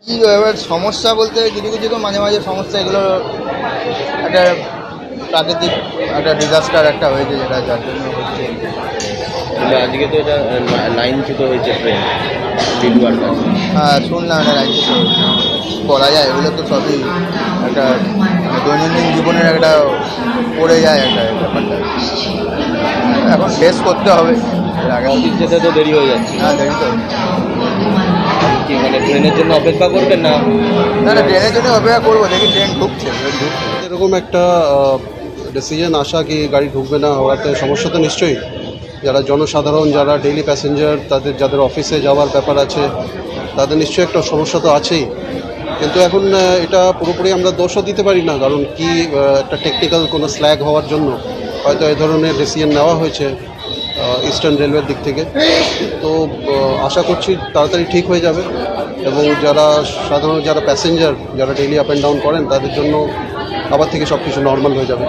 কি এবার সমস্যা বলতে কিছু কিছু তো মাঝে মাঝে সমস্যা, এগুলো একটা প্রাকৃতিক একটা ডিজাস্টার একটা হয়েছে, যেটা যার জন্য হচ্ছে। কিন্তু আজকে তো এটা লাইনচ্যুত হয়েছে ট্রেন লিডওয়ার কাছে। হ্যাঁ, শুনলাম এটা রাজ্যে বলা যায়, এগুলো তো সবই একটা দৈনন্দিন জীবনের একটা পড়ে যায় একটা ব্যাপারটা, এখন ফেস করতে হবে। এর আগে অফিস যেতে তো দেরি হয়ে যাচ্ছে। হ্যাঁ, দেরি তো। কি মানে ট্রেনের জন্য অপেক্ষা করবেন না? না না, ট্রেনের জন্য অপেক্ষা করবো, দেখি ট্রেন ঢুকছে। এরকম একটা ডিসিশন আসা কি গাড়ি ঢুকবে না হওয়াতে সমস্যা তো নিশ্চয়ই। যারা জনসাধারণ, যারা ডেইলি প্যাসেঞ্জার, যাদের অফিসে যাওয়ার ব্যাপার আছে, তাদের নিশ্চয়ই একটা সমস্যা তো আছেই। কিন্তু এখন এটা পুরোপুরি আমরা দোষও দিতে পারি না, কারণ কি একটা টেকনিক্যাল কোনো স্ল্যাগ হওয়ার জন্য হয়তো এই ধরনের ডিসিশন নেওয়া হয়েছে ইস্টার্ন রেলওয়ের দিক থেকে। তো আশা করছি তাড়াতাড়ি ঠিক হয়ে যাবে, এবং যারা প্যাসেঞ্জার, যারা ডেইলি আপ অ্যান্ড ডাউন করেন, তাদের জন্য আবার থেকে সব কিছু নর্মাল হয়ে যাবে।